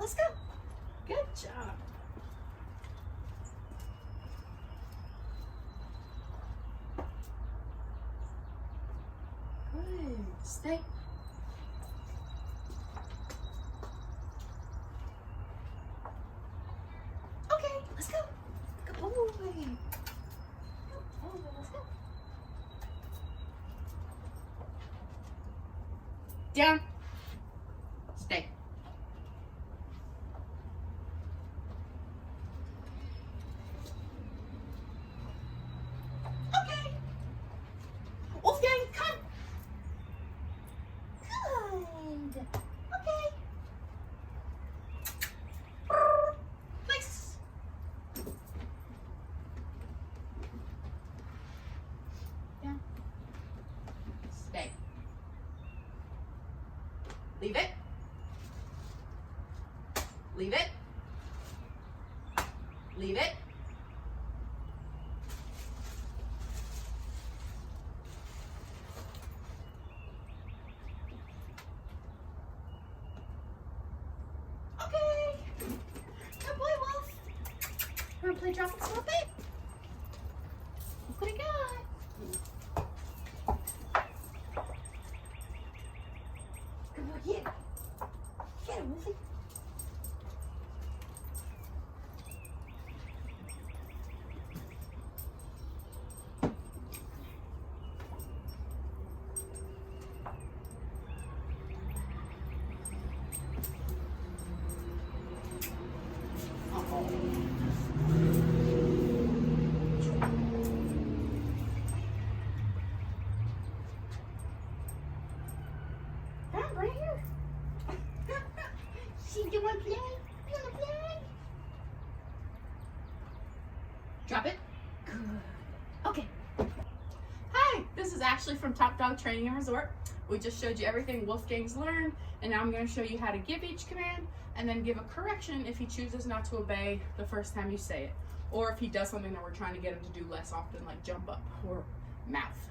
let's go. Good job. Good. Stay. Okay, let's go. Good boy. Good boy. Let's go. Down. Stay. Okay. Wolfgang, come. Good. Okay. Place. Down. Stay. Leave it. Leave it. Leave it. Okay. Good boy, Wolf. You want to play drop and stop it? Look what I got. Good boy, get it. Get it, Wolfie. Come right here. See, you want to play? You want to play? Drop it. Good. Okay. Hi, this is Ashley from Top Dog Training and Resort. We just showed you everything Wolfgang's learned, and now I'm going to show you how to give each command and then give a correction if he chooses not to obey the first time you say it, or if he does something that we're trying to get him to do less often, like jump up or mouth.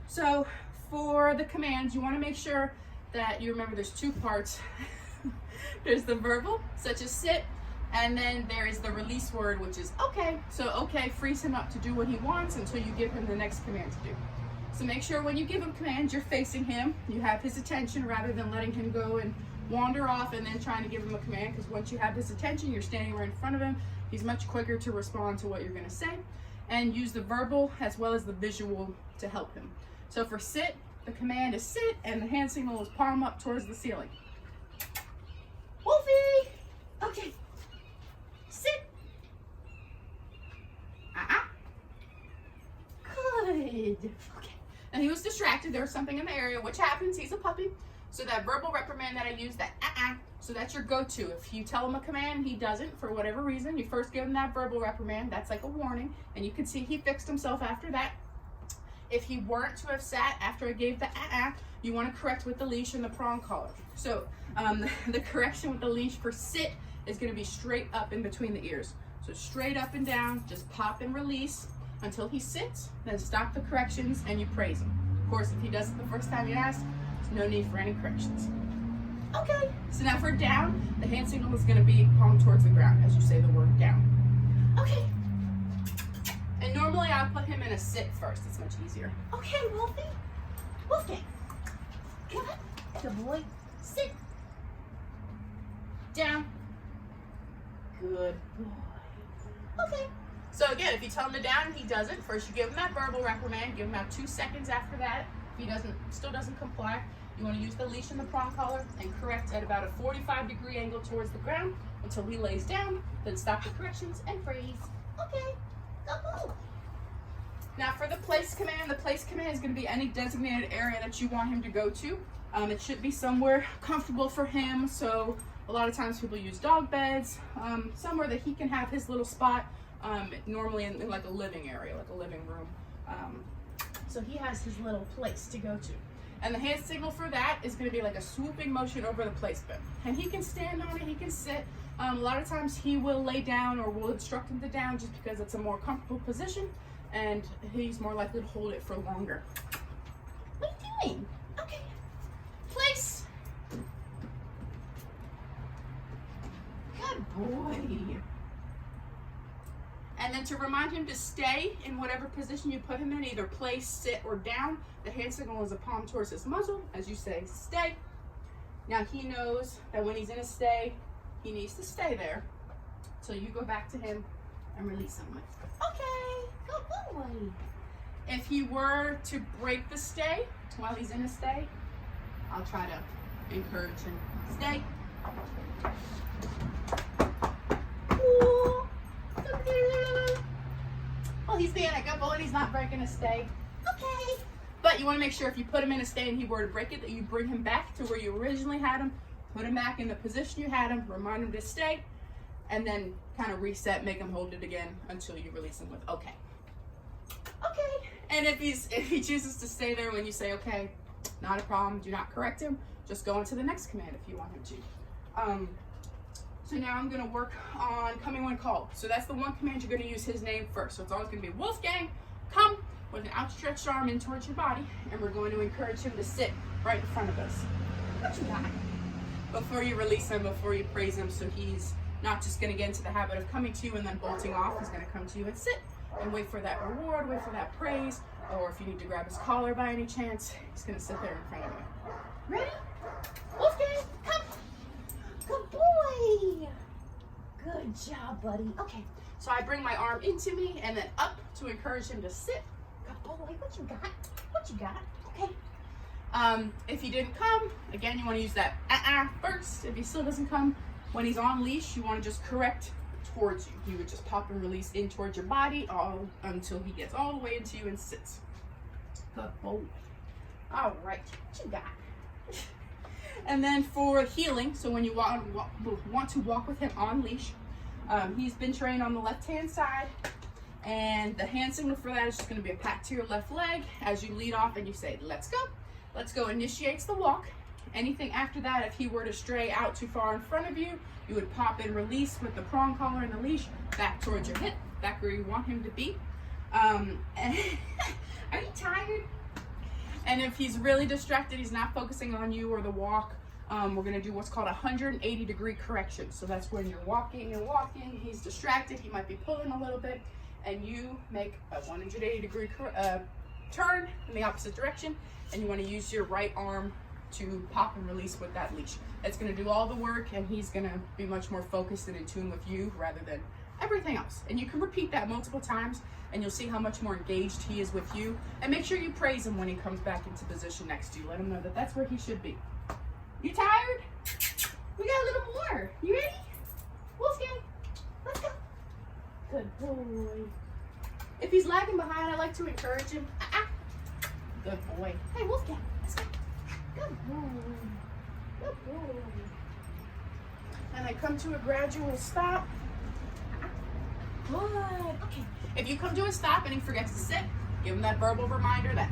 So for the commands, you want to make sure that you remember there's two parts. There's the verbal, such as sit, and then there is the release word, which is okay. So okay frees him up to do what he wants until you give him the next command to do. So make sure when you give him commands, you're facing him, you have his attention rather than letting him go and wander off and then trying to give him a command, because once you have his attention, you're standing right in front of him, he's much quicker to respond to what you're going to say. And use the verbal as well as the visual to help him. So for sit, the command is sit, and the hand signal is palm up towards the ceiling. Wolfie! Okay. Sit. Good. Okay. And he was distracted. There was something in the area, which happens. He's a puppy. So that verbal reprimand that I used, that so that's your go-to. If you tell him a command, he doesn't, for whatever reason, you first give him that verbal reprimand. That's like a warning. And you can see he fixed himself after that. If he weren't to have sat after I gave the you want to correct with the leash and the prong collar. So the correction with the leash for sit is going to be straight up in between the ears. So straight up and down, just pop and release until he sits, then stop the corrections and you praise him. Of course, if he does it the first time you ask, there's no need for any corrections. Okay, so now for down, the hand signal is going to be palm towards the ground as you say the word down. Okay. And normally I'll put him in a sit first. It's much easier. Okay, Wolfie. Wolfgang. Come on. Good boy. Sit. Down. Good boy. Okay. So again, if you tell him to down and he doesn't, first you give him that verbal reprimand, give him about 2 seconds after that. If he still doesn't comply, you want to use the leash and the prong collar and correct at about a 45-degree angle towards the ground until he lays down, then stop the corrections and freeze. Okay. Go. Now for the place command is going to be any designated area that you want him to go to. It should be somewhere comfortable for him. So a lot of times people use dog beds, somewhere that he can have his little spot, normally in like a living area, like a living room. So he has his little place to go to. And the hand signal for that is going to be like a swooping motion over the placement. And he can stand on it, he can sit. A lot of times he will lay down or we'll instruct him to down just because it's a more comfortable position and he's more likely to hold it for longer. What are you doing? Okay. Place. Good boy. And then to remind him to stay in whatever position you put him in, either place, sit, or down. The hand signal is a palm towards his muzzle as you say stay. Now he knows that when he's in a stay, he needs to stay there. So you go back to him and release him. Okay, good boy. If he were to break the stay while he's in a stay, I'll try to encourage him. Stay. Well, he's being a good boy and he's not breaking a stay. Okay. But you want to make sure if you put him in a stay and he were to break it, that you bring him back to where you originally had him, put him back in the position you had him, remind him to stay, and then kind of reset, make him hold it again until you release him with okay. Okay. And if he chooses to stay there when you say okay, not a problem, do not correct him. Just go into the next command if you want him to. So now I'm gonna work on coming when called. So that's the one command you're gonna use his name first. So it's always gonna be Wolfgang, come, with an outstretched arm in towards your body, and we're going to encourage him to sit right in front of us. What you got? Before you release him, before you praise him, so he's not just gonna get into the habit of coming to you and then bolting off. He's gonna come to you and sit and wait for that reward, wait for that praise, or if you need to grab his collar by any chance, he's gonna sit there in front of you. Ready? Wolfgang, come. Good boy. Good job, buddy. Okay, so I bring my arm into me and then up to encourage him to sit. Good boy, what you got? What you got? Okay. If he didn't come, again, you want to use that first. If he still doesn't come, when he's on leash, you want to just correct towards you. You would just pop and release in towards your body all until he gets all the way into you and sits. Good boy. All right, what you got? And then for healing, so when you want to walk with him on leash, he's been trained on the left-hand side, and the hand signal for that is just going to be a pat to your left leg as you lead off and you say, let's go. Let's go initiates the walk. Anything after that, if he were to stray out too far in front of you, you would pop and release with the prong collar and the leash back towards your hip, back where you want him to be. Are you tired? And if he's really distracted, he's not focusing on you or the walk, we're gonna do what's called a 180-degree correction. So that's when you're walking and walking, he's distracted, he might be pulling a little bit, and you make a 180-degree turn in the opposite direction, and you wanna use your right arm to pop and release with that leash. It's gonna do all the work, and he's gonna be much more focused and in tune with you rather than everything else. And you can repeat that multiple times, and you'll see how much more engaged he is with you. And make sure you praise him when he comes back into position next to you. Let him know that that's where he should be. You tired? We got a little more. You ready? Wolfgang, let's go. Good boy. If he's lagging behind, I like to encourage him. Good boy. Hey, Wolfgang, let's go. Good boy. Good boy. And I come to a gradual stop. Good. Okay. If you come to a stop and he forgets to sit, give him that verbal reminder that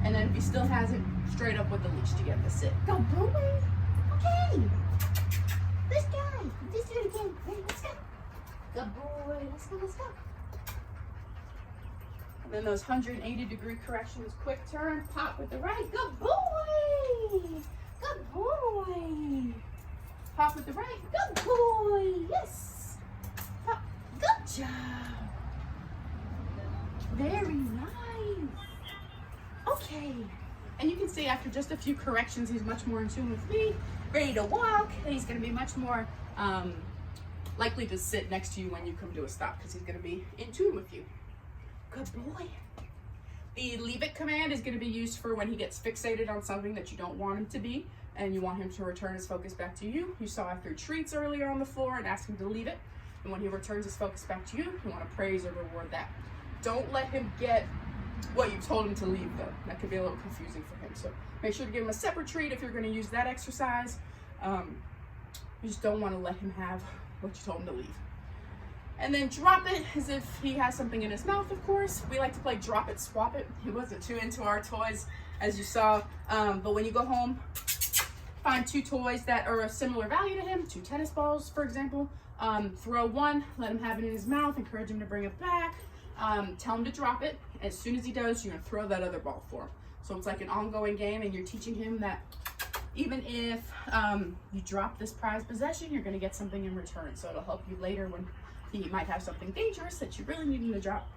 and then if he still hasn't, straight up with the leash to get him to sit. Go boy. Okay. This guy. Let's do it again. Ready? Let's go. Good boy. Let's go. Let's go. And then those 180-degree corrections. Quick turn. Pop with the right. Good boy. Good boy. Pop with the right. Good boy. Yes. Pop. Good job. Very nice. Okay. And you can see after just a few corrections, he's much more in tune with me, ready to walk, and he's going to be much more likely to sit next to you when you come to a stop because he's going to be in tune with you. Good boy. The leave it command is going to be used for when he gets fixated on something that you don't want him to be, and you want him to return his focus back to you. You saw I threw treats earlier on the floor and asked him to leave it. And when he returns his focus back to you, you want to praise or reward that. Don't let him get what you told him to leave, though. That could be a little confusing for him. So make sure to give him a separate treat if you're going to use that exercise. You just don't want to let him have what you told him to leave. And then drop it as if he has something in his mouth, of course. We like to play drop it, swap it. He wasn't too into our toys, as you saw. But when you go home, find two toys that are a similar value to him, 2 tennis balls, for example. Throw one, let him have it in his mouth, encourage him to bring it back. Tell him to drop it. As soon as he does, you're gonna throw that other ball for him. So it's like an ongoing game, and you're teaching him that Even if you drop this prized possession, you're going to get something in return. So it'll help you later when he might have something dangerous that you really need him to drop.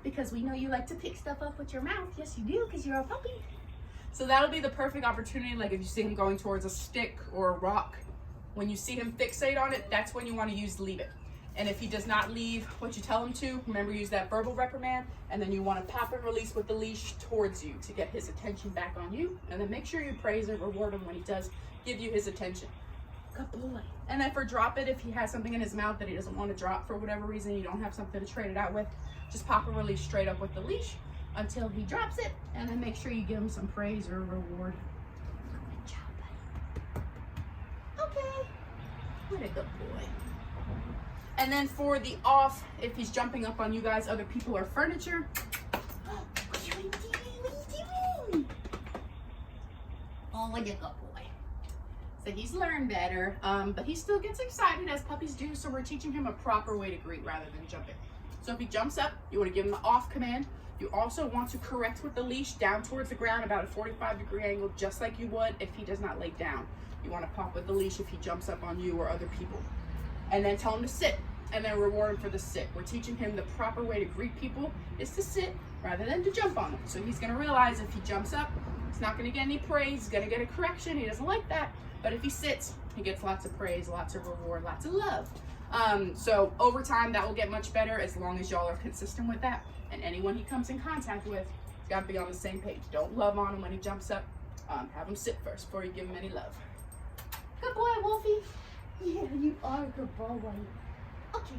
Because we know you like to pick stuff up with your mouth. Yes, you do, because you're a puppy. So that'll be the perfect opportunity. Like if you see him going towards a stick or a rock, when you see him fixate on it, that's when you want to use leave it. And if he does not leave what you tell him to, remember, use that verbal reprimand, and then you want to pop and release with the leash towards you to get his attention back on you. And then make sure you praise and reward him when he does give you his attention. Good boy. And then for drop it, if he has something in his mouth that he doesn't want to drop for whatever reason, you don't have something to trade it out with, just pop and release straight up with the leash until he drops it, and then make sure you give him some praise or reward. Good job, buddy. Okay. What a good boy. And then for the off, if he's jumping up on you guys, other people, or furniture. What are you doing? What are you doing? Oh, what a good boy. So he's learned better, but he still gets excited as puppies do, so we're teaching him a proper way to greet rather than jumping. So if he jumps up, you want to give him the off command. You also want to correct with the leash down towards the ground, about a 45-degree angle, just like you would if he does not lay down. You want to pop with the leash if he jumps up on you or other people. And then tell him to sit, and then reward him for the sit. We're teaching him the proper way to greet people is to sit rather than to jump on them. So he's going to realize if he jumps up, he's not going to get any praise. He's going to get a correction. He doesn't like that. But if he sits, he gets lots of praise, lots of reward, lots of love. So over time, that will get much better as long as y'all are consistent with that. And anyone he comes in contact with, he's got to be on the same page. Don't love on him when he jumps up. Have him sit first before you give him any love. Good boy, Wolfie. Yeah, you are a good boy. Okay.